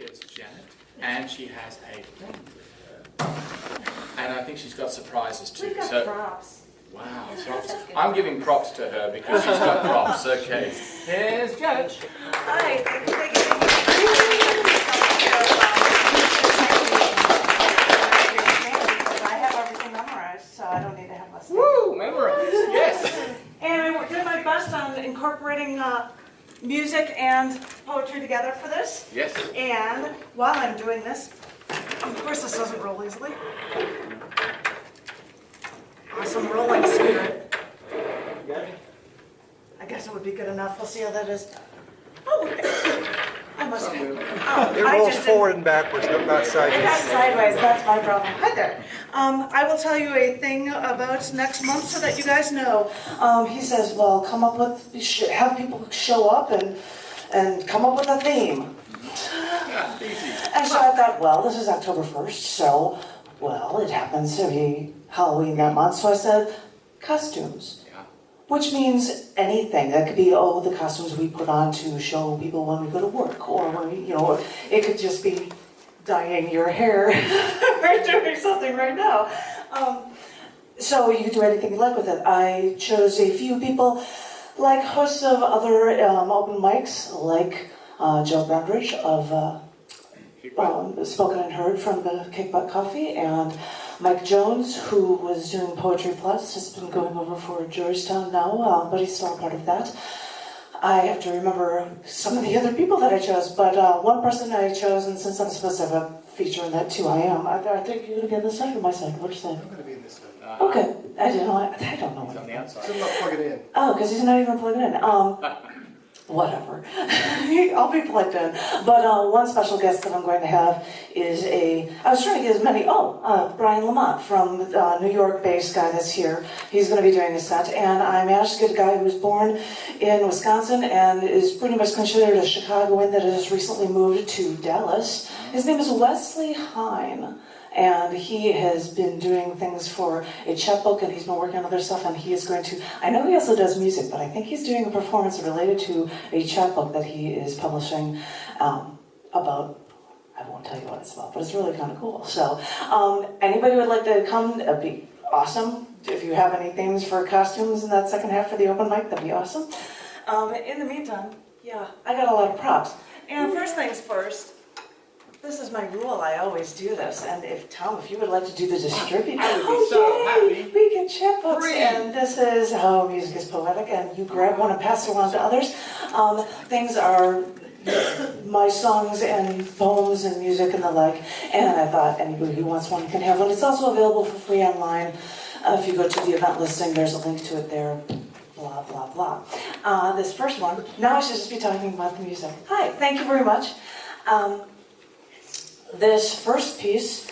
It's Janet, and she has a friend with her. And I think she's got surprises too. We've got props. Wow, props. I'm giving props to her because she's got props. Okay. Here's Janet. Hi, thank you. I have everything memorized, so I don't need to have lessons. Woo, memorized. Yes. And I did my best on incorporating music and poetry together for this. Yes. And while I'm doing this, of course this doesn't roll easily. Awesome rolling spirit. I guess it would be good enough. We'll see how that is. Oh, I must have. Oh, It rolls forward and backwards, not sideways. Not sideways. That's my problem. Hi there. I will tell you a thing about next month so that you guys know. He says, "Well, come up with, have people show up and come up with a theme." And so I thought, well, this is October 1st, so well, it happens to be Halloween that month. So I said, costumes. Which means anything. That could be, oh, the costumes we put on to show people when we go to work, or when we, it could just be dyeing your hair or doing something right now. So you could do anything you like with it. I chose a few people, like hosts of other open mics, like Joe Brandridge of Spoken and Heard from the Kick Butt Coffee, and Mike Jones, who was doing Poetry Plus, has been going over for Georgetown now, but he's still a part of that. I have to remember some of the other people that I chose, but one person I chose, and since I'm supposed to have a feature in that too, I am. I think you're going to be on this side or my side? Which side? I'm going to be in this side. Okay. I don't know. He's on the outside. So I'm not plugging it in. Oh, because he's not even plugging in. Whatever. I'll be plugged in. But one special guest that I'm going to have is I was trying to get as many, Brian Lamont from New York-based guy that's here. He's going to be doing a set. And I managed to get a guy who was born in Wisconsin and is pretty much considered a Chicagoan that has recently moved to Dallas. His name is Wesley Hine. And he has been doing things for a chapbook, and he's been working on other stuff, and he is going to, I know he also does music, but I think he's doing a performance related to a chapbook that he is publishing about, I won't tell you what it's about, but it's really kind of cool. So anybody who would like to come, it'd be awesome. If you have any themes for costumes in that second half for the open mic, that'd be awesome. In the meantime, I got a lot of props. And first things first, this is my rule. I always do this. And if you would like to do the distribute, I would be so happy. We get chapbooks, and this is how music is poetic. And you grab one and pass it around to others. Things are my songs and poems and music and the like. And I thought anybody who wants one can have one. It's also available for free online. If you go to the event listing, there's a link to it there. Blah blah blah. This first one. Now I should just be talking about the music. Hi. Thank you very much. This first piece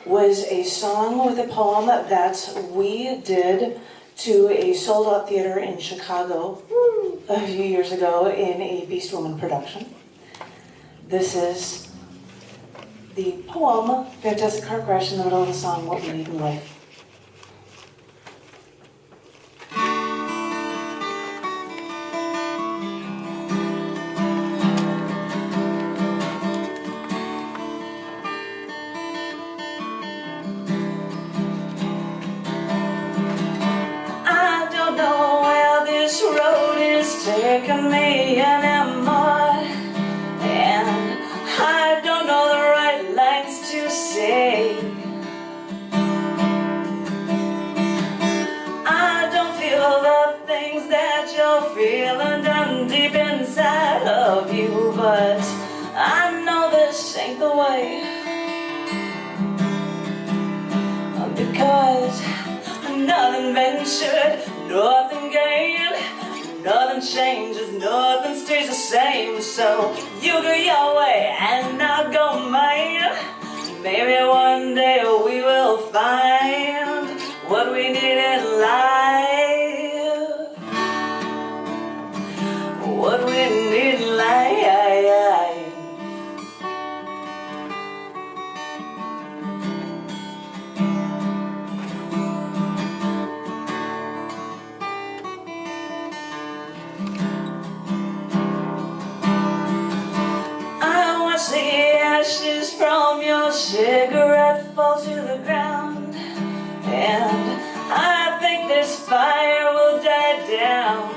was a song with a poem that we did to a sold-out theater in Chicago a few years ago in a Beast Woman production. This is the poem, Fantastic Car Crash, in the middle of the song, What We Need in Life. Taking me anymore, and I don't know the right lines to say. I don't feel the things that you're feeling down deep inside of you, but I know this ain't the way, because nothing ventured, nothing gained. Nothing changes, nothing stays the same. So you go your way and I'll go mine. Maybe one day we will find what we need in life. What we need in life. cigarette fall to the ground, and I think this fire will die down.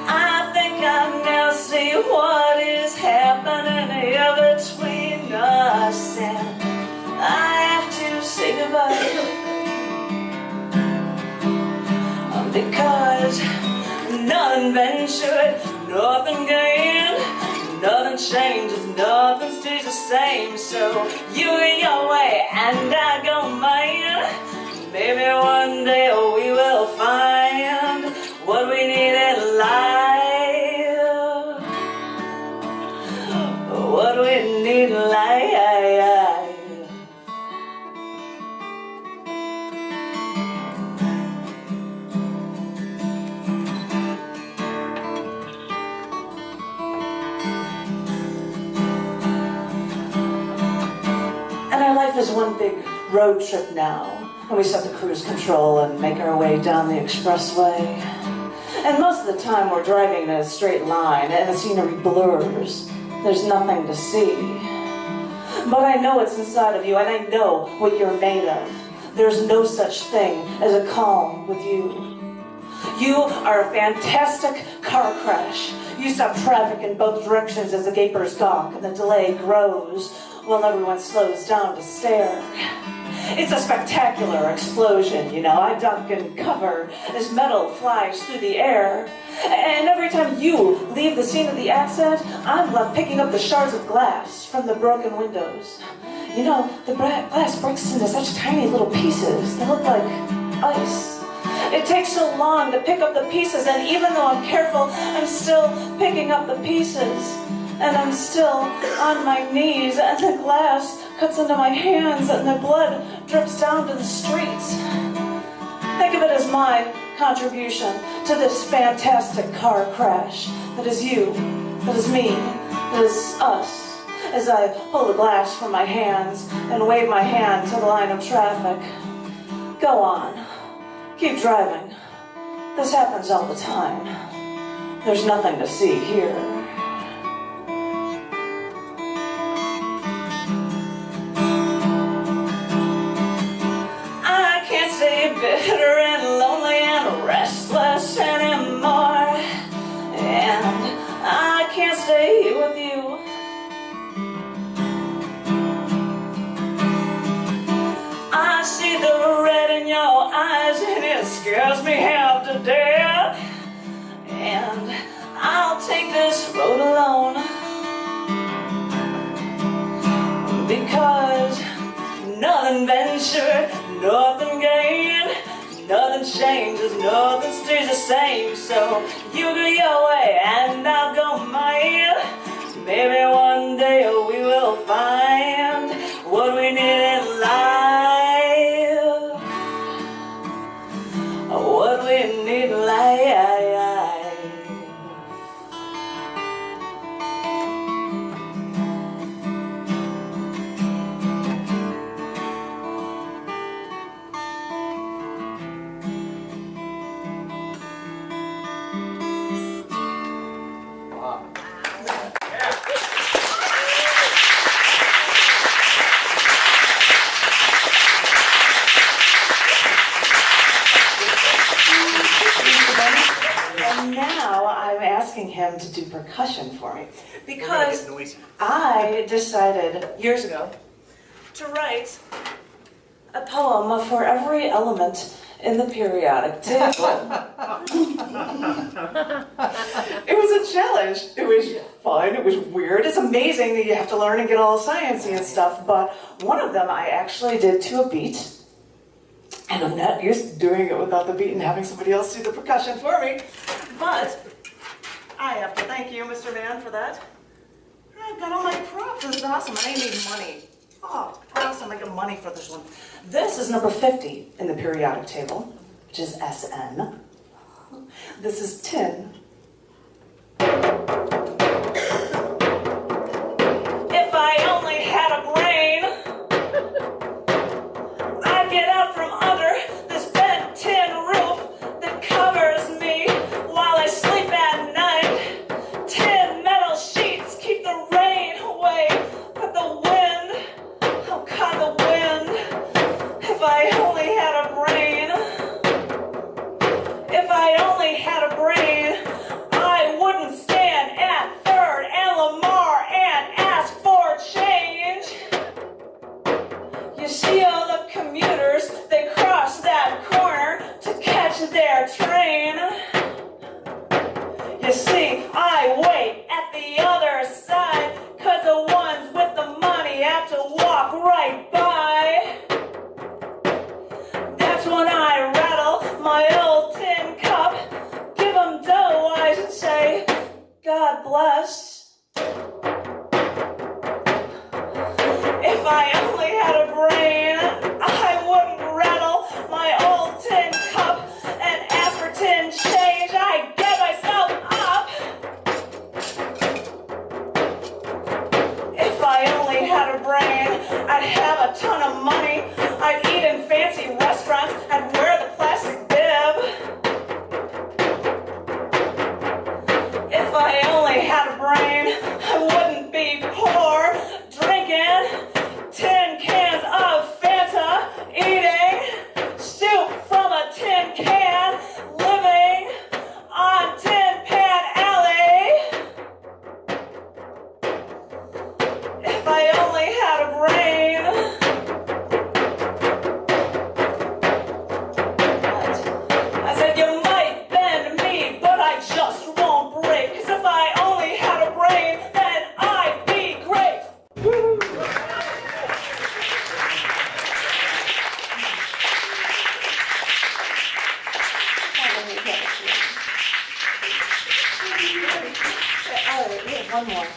I think I now see what is happening here between us, and I have to say goodbye. Because nothing ventured, nothing gained, nothing changes, nothing stays the same. So you go your way and I go mine. Maybe one day we will find what we need in life. What we need in life. Life is one big road trip now, and we set the cruise control and make our way down the expressway. And most of the time we're driving in a straight line and the scenery blurs. There's nothing to see. But I know what's inside of you, and I know what you're made of. There's no such thing as a calm with you. You are a fantastic car crash. You stop traffic in both directions as the gapers gawk and the delay grows while everyone slows down to stare. It's a spectacular explosion, you know. I duck and cover as metal flies through the air. And every time you leave the scene of the accident, I'm left picking up the shards of glass from the broken windows. You know, the glass breaks into such tiny little pieces. They look like ice. It takes so long to pick up the pieces, and even though I'm careful, I'm still picking up the pieces. And I'm still on my knees, and the glass cuts into my hands, and the blood drips down to the streets. Think of it as my contribution to this fantastic car crash. That is you, that is me, that is us. As I pull the glass from my hands and wave my hand to the line of traffic. Go on. Keep driving. This happens all the time. There's nothing to see here. I can't stay bitter and lonely and restless anymore. And I can't stay here with you. I see the red in your eyes and it scares me half to death. And I'll take this road alone, because nothing ventured, nothing gained, nothing changes, nothing stays the same. So you go your way and I'll go mine. Maybe one day we will find what we need in life. What we need in life. And now I'm asking him to do percussion for me, because I decided years ago to write a poem for every element in the periodic table. It was a challenge. It was fun. It was weird. It's amazing that you have to learn and get all sciencey and stuff, but one of them I actually did to a beat. And I'm not used to doing it without the beat and having somebody else do the percussion for me. But I have to thank you, Mr. Mann, for that. I've got all my props. This is awesome. I need money. Oh, awesome. I get money for this one. This is number 50 in the periodic table, which is SN. This is tin. If I only had a brain, I'd get out from under this bent tin roof that covers me while I sleep at night. Tin metal sheets keep the rain You see, I wait at the other side, 'cause the ones with the money have to walk right by. That's when I rattle my old tin cup, give them dough eyes and say, God bless. If I only had a brain, I wouldn't rattle my old tin cup and ask for tin change. I'd get myself up. If I only had a brain, I'd have a ton of money. I'd eat in fancy restaurants. I'd wear the plastic bib. If I only had a brain, I wouldn't be poor, drinking tin cans of Fanta, eating soup from a tin can, living on Tin Pan Alley. If I only had a brain. I said you might bend me, but I just won't break. 'Cause if I only had a brain, then I'd be great. One more.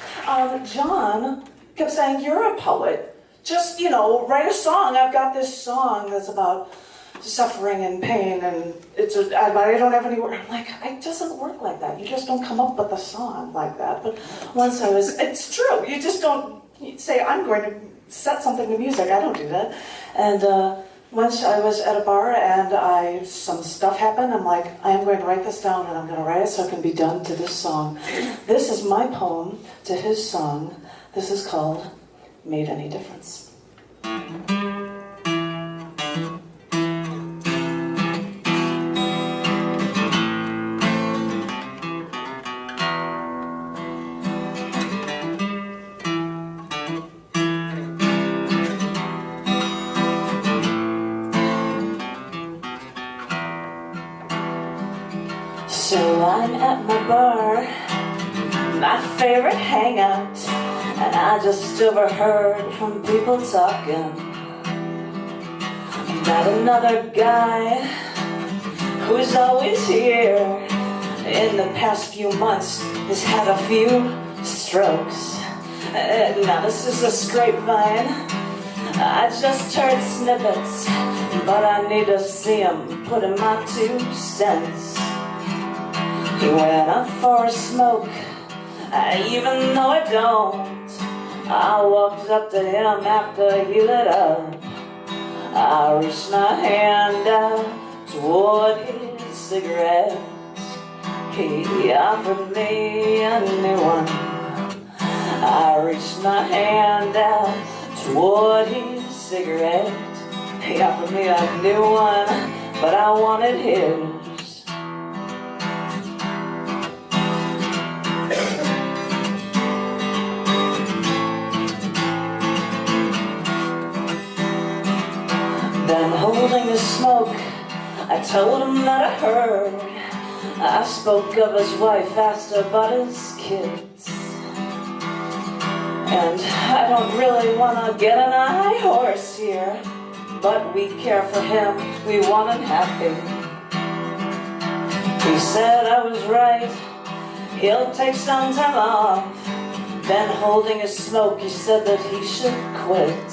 John kept saying, you're a poet. Just, write a song. I've got this song that's about suffering and pain, and but I don't have any words. I'm like, it doesn't work like that. You just don't come up with a song like that. But once it's true. You just don't say, I'm going to set something to music. I don't do that. And once I was at a bar and some stuff happened, I'm like, I am going to write this down and I'm going to write it so it can be done to this song. This is my poem to his song. This is called Made Any Difference. So I'm at my bar, my favorite hangout, and I just overheard from people talking about another guy who's always here. In the past few months, has had a few strokes. Now this is a grapevine. I just heard snippets, but I need to see him put in my 2 cents. He went up for a smoke, even though I don't. I walked up to him after he lit up. I reached my hand out toward his cigarette. He offered me a new one. I reached my hand out toward his cigarette. He offered me a new one, but I wanted his. Then holding the smoke, I told him that I heard. I spoke of his wife, asked about his kids. And I don't really want to get on a high horse here, but we care for him, we want him happy. He said I was right, he'll take some time off. Then holding his smoke, he said that he should quit.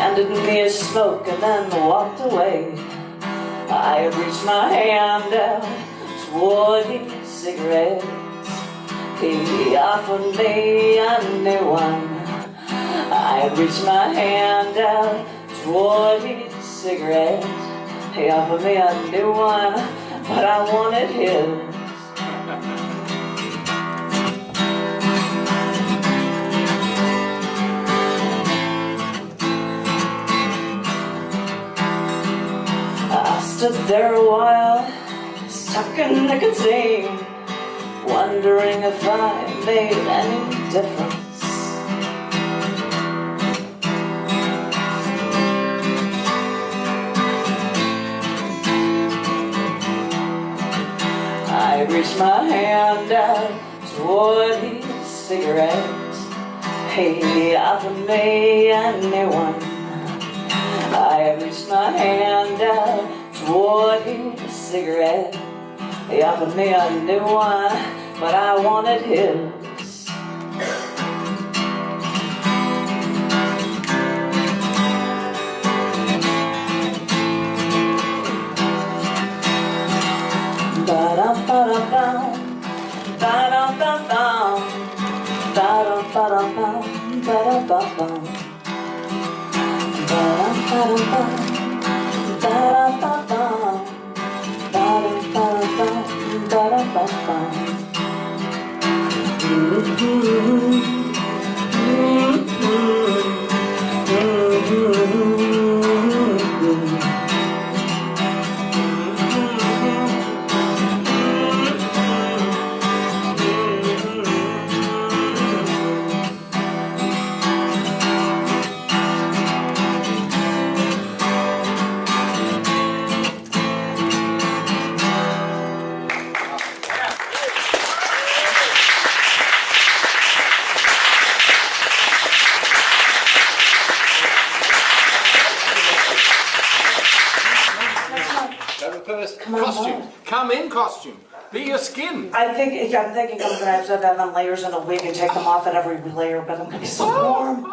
Handed me his smoke and then walked away. I reached my hand out toward his cigarettes. He offered me a new one. I reached my hand out toward his cigarettes. He offered me a new one, but I wanted his. Stood there a while, sucking nicotine, wondering if I made any difference. reached my hand out toward his cigarettes. He offered me a new one. I reached my hand out toward his cigarette. He offered me a new one, but I wanted his. Ba-dum-ba-dum-bum, ba-dum-bum-bum, ba-dum-ba-dum-bum, ba-dum-bum-bum, ba-dum-ba-dum-bum, ba-dum-bum-bum, ba-dum-ba-dum-bum, ba-dum-bum-bum. Costume. Come in costume. Be your skin. I'm thinking I'm gonna have to have them layers and a wig and take them off at every layer, but I'm gonna be so warm.